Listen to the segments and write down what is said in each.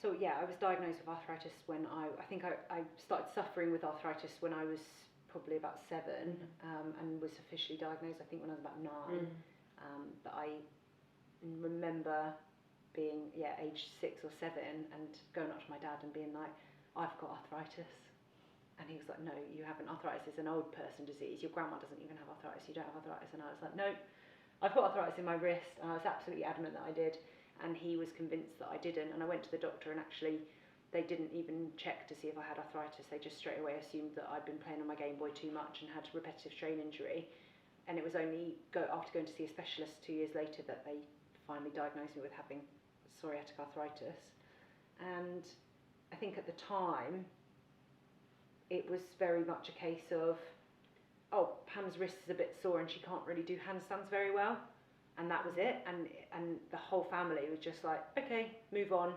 So yeah, I was diagnosed with arthritis when I think I started suffering with arthritis when I was probably about 7, and was officially diagnosed I think when I was about 9. But I remember being age 6 or 7 and going up to my dad and being like, I've got arthritis. And he was like, no, you haven't. Arthritis is an old person disease. Your grandma doesn't even have arthritis. You don't have arthritis. And I was like, no, I've got arthritis in my wrist. And I was absolutely adamant that I did. And he was convinced that I didn't. And I went to the doctor and actually they didn't even check to see if I had arthritis. They just straight away assumed that I'd been playing on my Game Boy too much and had repetitive strain injury. And it was only after going to see a specialist 2 years later that they finally diagnosed me with having psoriatic arthritis. And I think at the time, it was very much a case of, oh, Pam's wrist is a bit sore and she can't really do handstands very well. And that was it. And the whole family was just like, okay, move on.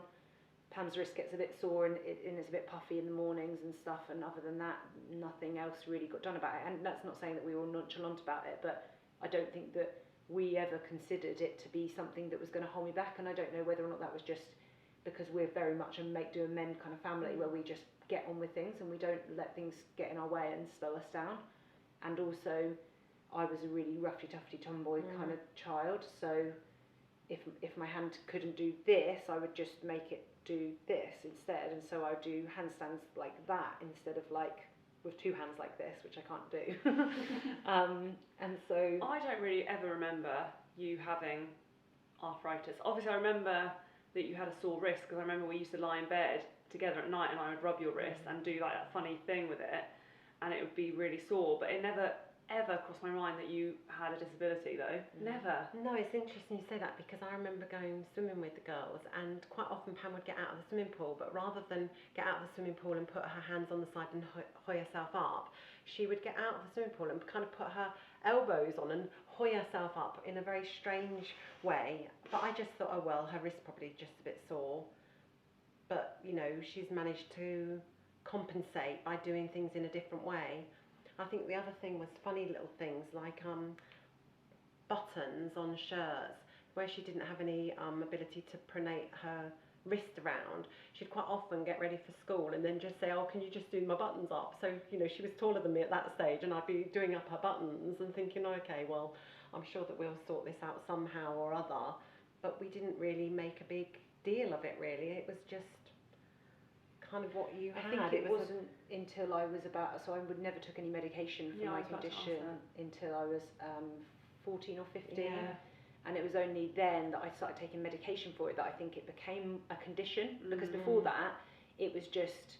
Pam's wrist gets a bit sore and it's a bit puffy in the mornings and stuff. And other than that, nothing else really got done about it. And that's not saying that we were nonchalant about it, but I don't think that we ever considered it to be something that was going to hold me back. And I don't know whether or not that was just because we're very much a make do and mend kind of family where we just get on with things and we don't let things get in our way and slow us down. And also I was a really roughy tufty tomboy kind of child, so if my hand couldn't do this, I would just make it do this instead, and so I would do handstands like that instead of like with 2 hands like this, which I can't do. And so I don't really ever remember you having arthritis. Obviously I remember that you had a sore wrist because I remember we used to lie in bed together at night and I would rub your wrist and do like that funny thing with it and it would be really sore, but it never ever crossed my mind that you had a disability though. Never. No, it's interesting you say that because I remember going swimming with the girls and quite often Pam would get out of the swimming pool, but rather than get out of the swimming pool and put her hands on the side and hoy herself up, she would get out of the swimming pool and kind of put her elbows on and hoy herself up in a very strange way. But I just thought, oh well, her wrist's probably just a bit sore. But, you know, she's managed to compensate by doing things in a different way. I think the other thing was funny little things like buttons on shirts where she didn't have any ability to pronate her wrist around. She'd quite often get ready for school and then just say, oh, can you just do my buttons up? So, you know, she was taller than me at that stage and I'd be doing up her buttons and thinking, okay, well, I'm sure that we'll sort this out somehow or other. But we didn't really make a big deal of it, really. It was just kind of what you had. I think it wasn't until I was about, so I would never took any medication for my condition until I was 14 or 15. And it was only then that I started taking medication for it that I think it became a condition, because before that it was just,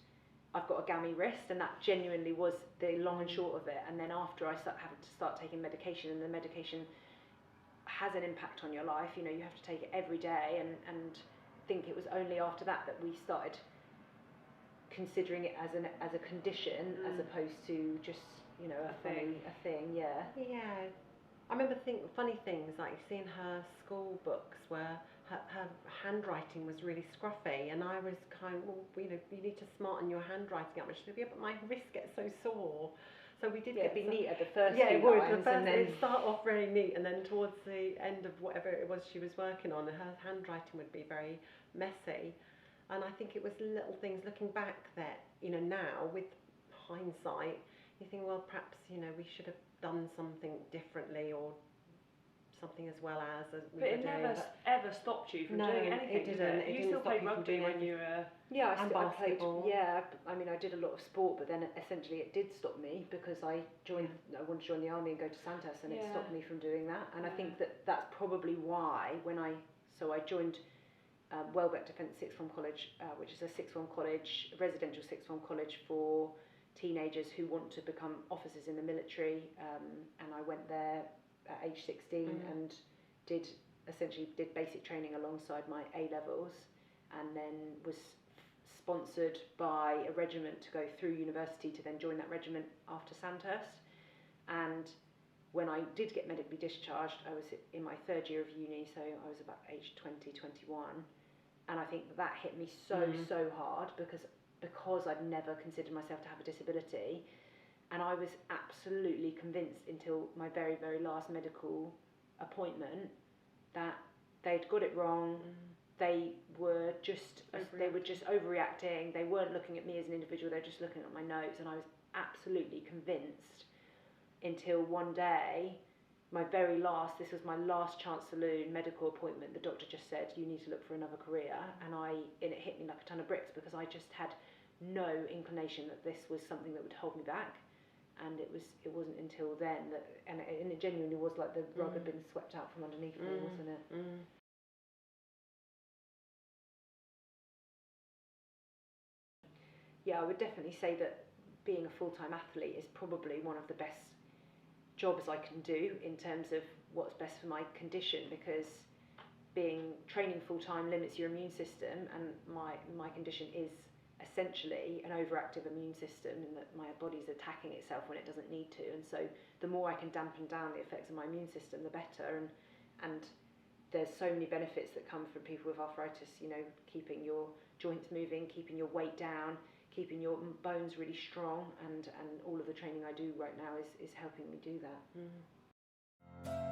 I've got a gammy wrist, and that genuinely was the long and short of it. And then after I having to start taking medication, and the medication has an impact on your life, you know, you have to take it every day, and I think it was only after that that we started considering it as a condition as opposed to just, you know, a thing. Yeah. I remember funny things like seeing her school books where her handwriting was really scruffy, and I was kind of, well, you know, you need to smarten your handwriting up. And she said, yeah, but my wrist gets so sore. So we did get neat at the first few it would. Lines, and then it'd start off very neat, and then towards the end of whatever it was she was working on, her handwriting would be very messy. And I think it was little things looking back that, you know, now with hindsight, you think, well, perhaps, you know, we should have done something differently or something as well as we but were it doing. never ever stopped you from doing anything. It didn't. You still played rugby when you were... Yeah, I played. Basketball. Yeah, I mean, I did a lot of sport, but then essentially it did stop me because I wanted to join the army and go to Santos, and it stopped me from doing that. And I think that's probably why when I joined Welbeck Defence Sixth Form College, which is a sixth form college, residential sixth form college for teenagers who want to become officers in the military, and I went there at age 16 and did basic training alongside my A-levels, and then was sponsored by a regiment to go through university to then join that regiment after Sandhurst. And when I did get medically discharged, I was in my 3rd year of uni, so I was about age 20, 21, and I think that hit me so hard because I'd never considered myself to have a disability, and I was absolutely convinced until my very, very last medical appointment that they'd got it wrong, they were just overreacting. They weren't looking at me as an individual, they were just looking at my notes, and I was absolutely convinced until one day, this was my last chance saloon medical appointment, the doctor just said, you need to look for another career, and it hit me like a ton of bricks, because I just had no inclination that this was something that would hold me back. And it wasn't until then that, and it genuinely was like the rug had been swept out from underneath me, wasn't it? Yeah, I would definitely say that being a full-time athlete is probably one of the best jobs I can do in terms of what's best for my condition, because training full-time limits your immune system, and my condition is essentially an overactive immune system, in that my body's attacking itself when it doesn't need to, and so the more I can dampen down the effects of my immune system, the better. And there's so many benefits that come from people with arthritis, you know, keeping your joints moving, keeping your weight down, keeping your bones really strong, and all of the training I do right now is helping me do that.